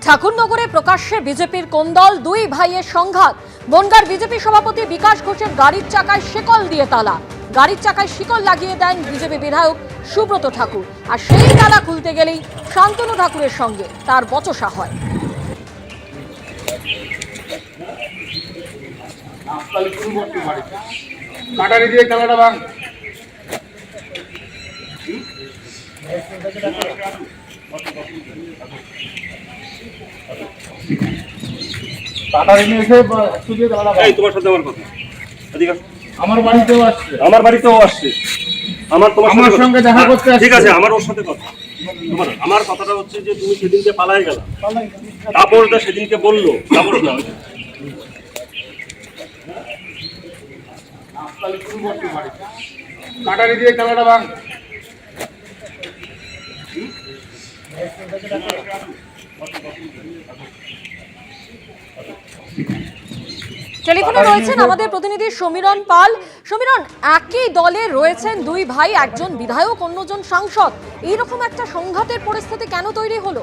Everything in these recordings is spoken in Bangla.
ঠাকুরনগরে প্রকাশ্যে বিজেপির কোন্দল, দুই ভাইয়ের সংঘাত। বনগাঁর বিজেপি সভাপতি বিকাশ ঘোষের গাড়ির চাকায় শিকল দিয়ে তালা। গাড়ির চাকায় শিকল লাগিয়ে দেন বিজেপি বিধায়ক সুব্রত ঠাকুর, আর সেই তালা খুলতে গেলেই শান্তনু ঠাকুরের সঙ্গে তার বচসা হয়। তোমার সাথে আমার কথা, আমার বাড়িতেও আসছে, আমার বাড়িতেও আসছে, আমার তোমার আমার সঙ্গে দেখা করতে আসছে। ঠিক আছে, আমার ওর সাথে কথা। আমার কথাটা হচ্ছে যে তুমি সেদিনকে পালাই গেল, তাপসদা সেদিনকে বললো, তাপস না কাটারি দিয়ে খেলাটা ভাঙ। টেলিফোনে রয়েছেন আমাদের প্রতিনিধি সমীরণ পাল। সমীরণ, একই দলে রয়েছেন দুই ভাই, একজন বিধায়ক অন্যজন সাংসদ, এইরকম একটা সংঘাতের পরিস্থিতি কেন তৈরি হলো?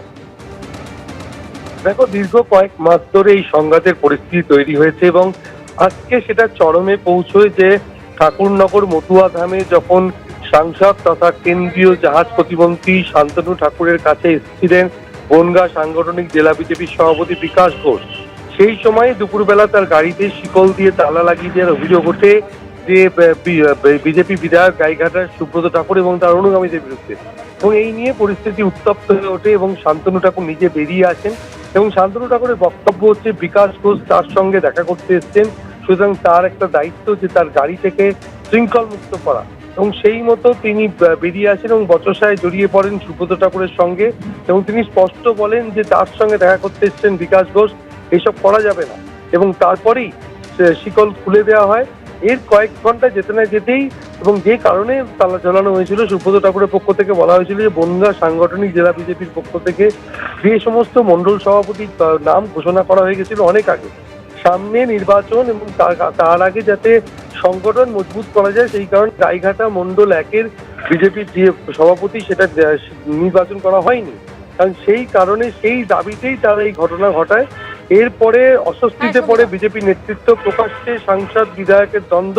দেখো, দীর্ঘ কয়েক মাস ধরে এই সংঘাতের পরিস্থিতি তৈরি হয়েছে এবং আজকে সেটা চরমে পৌঁছয় যে ঠাকুরনগর মতুয়া ধামে যখন সাংসদ তথা কেন্দ্রীয় জাহাজ প্রতিমন্ত্রী শান্তনু ঠাকুরের কাছে এসেছিলেন বনগাঁ সাংগঠনিক জেলা বিজেপির সভাপতি বিকাশ ঘোষ, সেই সময় দুপুরবেলা তার গাড়িতে শিকল দিয়ে তালা লাগিয়ে দেওয়ার অভিযোগ ওঠে যে বিজেপি বিধায়ক গাইঘাটার সুব্রত ঠাকুর এবং তার অনুগামীদের বিরুদ্ধে। এবং এই নিয়ে পরিস্থিতি উত্তপ্ত হয়ে ওঠে এবং শান্তনু ঠাকুর নিজে বেরিয়ে আসেন এবং শান্তনু ঠাকুরের বক্তব্য হচ্ছে বিকাশ ঘোষ তার সঙ্গে দেখা করতে এসছেন, সুতরাং তার একটা দায়িত্ব যে তার গাড়ি থেকে শৃঙ্খল মুক্ত করা, এবং সেই মতো তিনি বেরিয়ে আসেন এবং বচসায় জড়িয়ে পড়েন সুব্রত ঠাকুরের সঙ্গে এবং তিনি স্পষ্ট বলেন যে তার সঙ্গে দেখা করতে এসছেন বিকাশ ঘোষ, এসব করা যাবে না। এবং তারপরেই শিকল খুলে দেওয়া হয়। এর কয়েক ঘন্টা যেতে না যেতেই এবং যে কারণে তালা ঝোলানো হয়েছিল, সুব্রত ঠাকুরের পক্ষ থেকে বলা হয়েছিল যে বনগাঁ সাংগঠনিক জেলা বিজেপির পক্ষ থেকে যে সমস্ত মন্ডল সভাপতির নাম ঘোষণা করা হয়ে গেছিল অনেক আগে, সামনে নির্বাচন এবং তার আগে যাতে সংগঠন মজবুত করা যায়, সেই কারণে গাইঘাটা মন্ডল 1-এর বিজেপির যে সভাপতি সেটা নির্বাচন করা হয়নি, কারণ সেই কারণে সেই দাবিতেই তারা এই ঘটনা ঘটায়। এরপরে অস্বস্তিতে পড়ে বিজেপি নেতৃত্ব, প্রকাশ্যে সাংসদ বিধায়কের দ্বন্দ্ব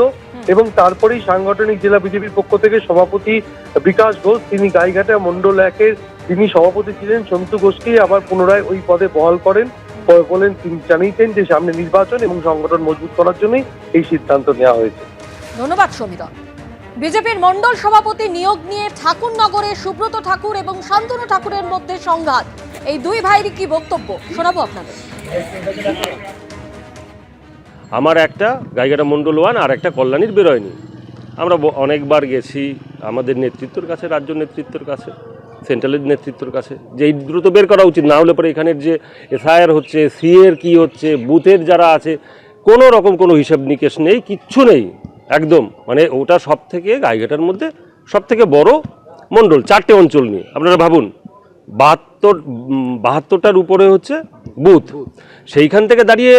এবং তারপরেই সাংগঠনিক জেলা বিজেপির পক্ষ থেকে সভাপতি বিকাশ ঘোষ, তিনি গাইঘাটা মন্ডল 1-এর যিনি সভাপতি ছিলেন সন্তু ঘোষকে আবার পুনরায় ওই পদে বহাল করেন। বলেন তিনি জানিয়েছেন যে সামনে নির্বাচন এবং সংগঠন মজবুত করার জন্যই এই সিদ্ধান্ত নেওয়া হয়েছে। ধন্যবাদ সমীরণ। বিজেপির মন্ডল সভাপতি নিয়োগ নিয়ে ঠাকুরনগরে সুব্রত ঠাকুর এবং শান্তনু ঠাকুরের মধ্যে সংঘাত, এই দুই ভাইয়ের কি বক্তব্য শোনাবো আপনাদের। আমার একটা গাইঘাটা মন্ডল 1 আর একটা কল্যাণীর বেরোয়নি। আমরা অনেকবার গেছি আমাদের নেতৃত্বের কাছে, রাজ্য নেতৃত্বের কাছে, সেন্ট্রালের নেতৃত্বের কাছে, যে এই দ্রুত বের করা উচিত, না হলে পরে এখানের যে এসআইআর হচ্ছে, সিএর কি হচ্ছে, বুথের যারা আছে, কোনো রকম কোনো হিসাব নিকেশ নেই, কিচ্ছু নেই একদম। মানে ওটা সব থেকে গাইঘাটার মধ্যে সব থেকে বড় মন্ডল, 4টে অঞ্চল নিয়ে আপনারা ভাবুন, 72টার উপরে হচ্ছে বুথ। সেইখান থেকে দাঁড়িয়ে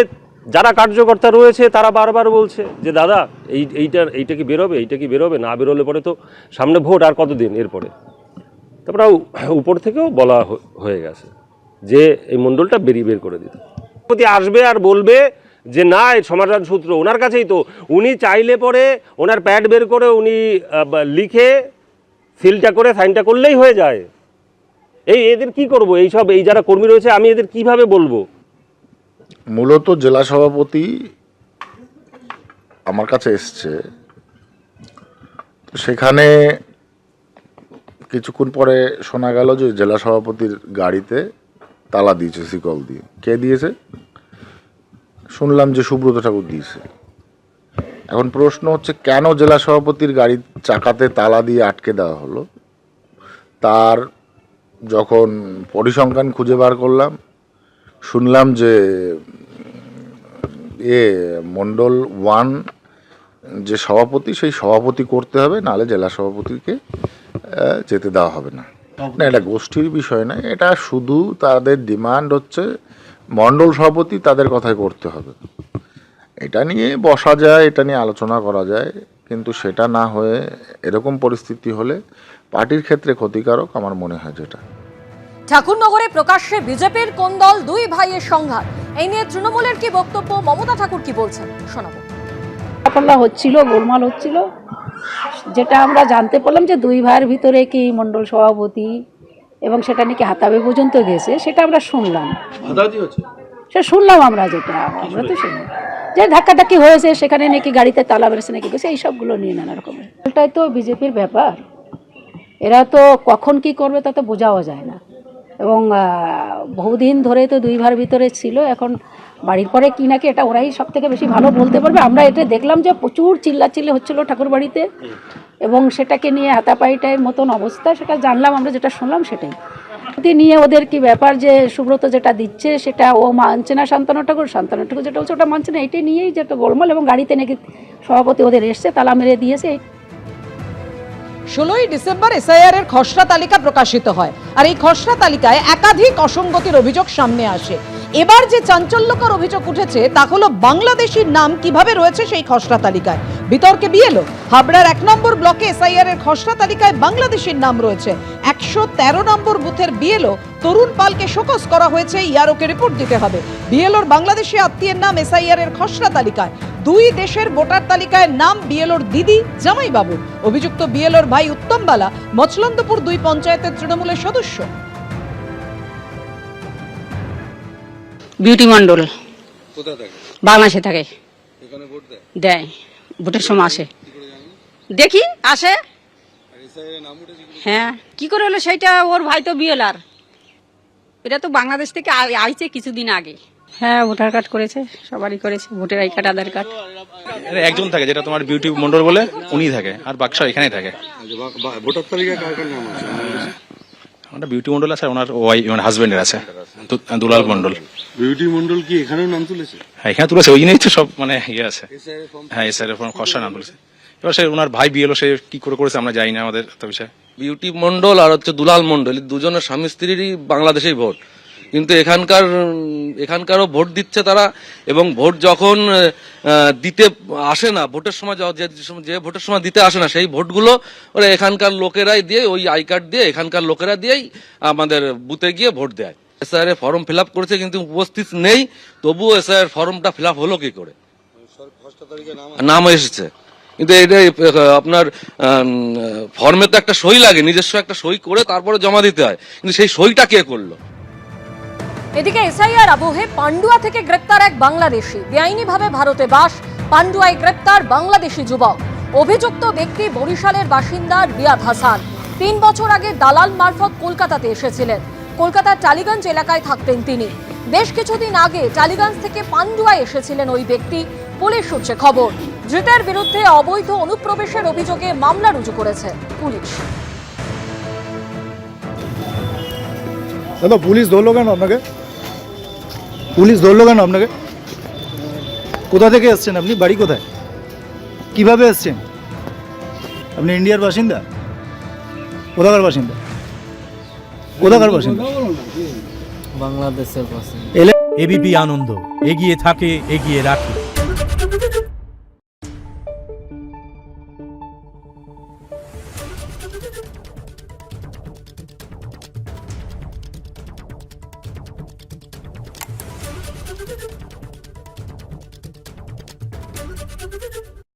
যারা কার্যকর্তা রয়েছে তারা বারবার বলছে যে দাদা এইটা কি বেরোবে, এইটা কি বেরোবে, না বেরোলে পরে তো সামনে ভোট আর কতদিন। এরপরে তারপরে উপর থেকেও বলা হয়ে গেছে যে এই মণ্ডলটা বের করে দিতে আসবে আর বলবে যে না, এই সমাধান সূত্র ওনার কাছেই, তো উনি চাইলে পরে ওনার প্যাড বের করে উনি লিখে সিলটা করে সাইনটা করলেই হয়ে যায়। এদের কি করব, এই যারা কর্মী রয়েছে আমি এদের কিভাবে বলবো? মূলত জেলা সভাপতি আমার কাছে এসছে, তো সেখানে কিছুক্ষণ পরে শোনা গেল যে জেলা সভাপতির গাড়িতে তালা দিয়েছে শিকল দিয়ে। কে দিয়েছে? শুনলাম যে সুব্রত ঠাকুর দিয়েছে। এখন প্রশ্ন হচ্ছে কেন জেলা সভাপতির গাড়ির চাকাতে তালা দিয়ে আটকে দেওয়া হলো। তার যখন পরিসংখ্যান খুঁজে বার করলাম, শুনলাম যে মন্ডল 1 যে সভাপতি, সেই সভাপতি করতে হবে, নাহলে জেলা সভাপতিকে যেতে দেওয়া হবে না। না, এটা গোষ্ঠীর বিষয় না, এটা শুধু তাদের ডিমান্ড হচ্ছে মন্ডল সভাপতি তাদের কথাই করতে হবে। এটা নিয়ে বসা যায়, এটা নিয়ে আলোচনা করা যায়, কিন্তু সেটা না হয়ে এরকম পরিস্থিতি হলে পার্টির ক্ষেত্রে ক্ষতিকারক আমার মনে হয় যেটা। ঠাকুরনগরে প্রকাশ্যে বিজেপির কোন দল দুই ভাইয়ের সংঘাত, এই নিয়ে তৃণমূলের কি বক্তব্য, মমতা ঠাকুর কি বলছেন শোনাবো। পাল্লা হচ্ছিল, গোলমাল হচ্ছিল, যেটা আমরা জানতে পারলাম যে দুই ভাইয়ের ভিতরে কি মণ্ডল সভাপতি এবং সেটা নাকি হাতাবে পর্যন্ত গেছে, সেটা আমরা শুনলাম। সে শুনলাম আমরা, যেটা আমরা তো শুনলাম যে ধাক্কাধাক্কি হয়েছে, সেখানে নাকি গাড়িতে তালা বেড়েছে নাকি গেছে, এইসবগুলো নিয়ে নানা রকমের। এটাই তো বিজেপির ব্যাপার, এরা তো কখন কি করবে তা তো বোঝাও যায় না। এবং বহুদিন ধরে তো দুই ভাইয়ের ভিতরে ছিল, এখন বাড়ির পরে কি নাকি এটা ওরাই সব থেকে বেশি ভালো বলতে পারবে। আমরা এটা দেখলাম যে প্রচুর চিল্লাচিল্লি হচ্ছিল ঠাকুর বাড়িতে, এবং সেটাকে নিয়ে হাতাপাইটার মতন অবস্থা, সেটা জানলাম আমরা, যেটা শুনলাম সেটাই। নিয়ে ওদের কি ব্যাপার যে সুব্রত যেটা দিচ্ছে সেটা ও মানছে না, শান্তনু ঠাকুর যেটা বলছে ওটা মানছে না, এইটাই নিয়েই যেটা গোলমাল। এবং গাড়িতে নাকি সভাপতি ওদের এসছে, তালা মেরে দিয়েছে। 16ই ডিসেম্বর এসআইআর এর খসড়া তালিকা প্রকাশিত হয়, আর এই খসড়া তালিকায় একাধিক অসঙ্গতির অভিযোগ সামনে আসে। এবার যে চাঞ্চল্যকর অভিযোগ উঠেছে তা হলো বাংলাদেশির নাম কিভাবে রয়েছে সেই খসড়া তালিকায়। বিতর্কে বিএলও হাবড়ার 1 নম্বর ব্লকে এসআইআর এর খসড়া তালিকায় বাংলাদেশির নাম রয়েছে। 113 নম্বর বুথের বিএলও তরুণ পালকে শোকজ করা হয়েছে, ইয়ারোকে রিপোর্ট দিতে হবে। বিএলওর বাংলাদেশি আত্মীয়ের নাম এসআইআর এর খসড়া তালিকায়, দুই দেশের ভোটার তালিকায় নাম বিএলওর দিদি জামাইবাবু। অভিযুক্ত বিএলওর ভাই উত্তম বালা মচলন্দপুর 2 পঞ্চায়েতের তৃণমূলের সদস্য। বিউটি মন্ডল বাংলাদেশে থাকে, দেয় ভোটের সময় আসে, দেখি আসে। হ্যাঁ, কি করে হলো সেইটা, ওর ভাই তো বিএলআর, এটা তো বাংলাদেশ থেকে আইছে কিছুদিন আগে। হ্যাঁ, ভোটার কার্ড করেছে, সবারই করেছে, voter I card, Aadhaar card. একজন থাকে যেটা তোমার বিউটি মন্ডল বলে, উনি থাকে, আর বাকি সব এখানেই থাকে। ভোটার তালিকায় কার কার নাম আছে? ওনার বিউটি মন্ডল আছে, ওনার ওয়াই মানে হাজবেন্ডের আছে দুলাল মন্ডল। বিউটি মন্ডল কি এখানেও নাম তুলেছে? হ্যাঁ, এখানে তুলেছে, ওই জন্যই তো সব মানে ইয়ে আছে। হ্যাঁ, এসআইআর ফর্ম খসড়া নাম তুলেছে। এবার সে ওনার ভাই বিএলও, সে কি করে করেছে আমরা জানি না, আমাদের তো বিষয়। বিউটি মন্ডল আর হচ্ছে দুলাল মন্ডল, দুজনের স্বামী স্ত্রীরই বাংলাদেশেই ভোট, কিন্তু এখানকারও ভোট দিচ্ছে তারা। এবং ভোট যখন দিতে আসে না, ভোটের সময় যে ভোটের সময় দিতে আসে না, সেই ভোটগুলো ওরা এখানকার লোকেরাই দিয়ে, ওই আই কার্ড দিয়ে এখানকার লোকেরা দিয়েই আমাদের বুথে গিয়ে ভোট দেয়। এসআইআর ফর্ম ফিল আপ করেছে কিন্তু উপস্থিত নেই, তবুও এসআইআর ফর্মটা ফিল আপ হলো কি করে? নাম এসেছে, কিন্তু এটা আপনার ফর্মে তো একটা সই লাগে, নিজস্ব একটা সই করে তারপরে জমা দিতে হয়, কিন্তু সেই সইটা কে করলো? এদিকে এসআইআর আবহে পান্ডুয়া থেকে গ্রেপ্তার এক বাংলাদেশি, বেআইনিভাবে ভারতে বাস, পান্ডুয়ায় গ্রেপ্তার বাংলাদেশি যুবক। অভিযুক্ত ব্যক্তি বরিশালের বাসিন্দা রিয়াদ হাসান। 3 বছর আগে দালাল মারফত কলকাতাতে এসেছিলেন। কলকাতার টালিগঞ্জ এলাকায় থাকতেন তিনি। বেশ কিছুদিন আগে টালিগঞ্জ থেকে পান্ডুয়ায় এসেছিলেন ওই ব্যক্তি। পুলিশ সূত্রে খবর, ধৃতের বিরুদ্ধে অবৈধ অনুপ্রবেশের অভিযোগে মামলা রুজু করেছে পুলিশ। দাদা, পুলিশ ধরলো কেন আপনাকে? পুলিশ ধরলো কেন আপনাকে? কোথা থেকে এসছেন আপনি? বাড়ি কোথায়? কিভাবে এসছেন? আপনি ইন্ডিয়ার বাসিন্দা? কোথাকার বাসিন্দা? কোথাকার বাসিন্দা? বাংলাদেশের বাসিন্দা। এবিপি আনন্দ, এগিয়ে থাকে, এগিয়ে রাখে।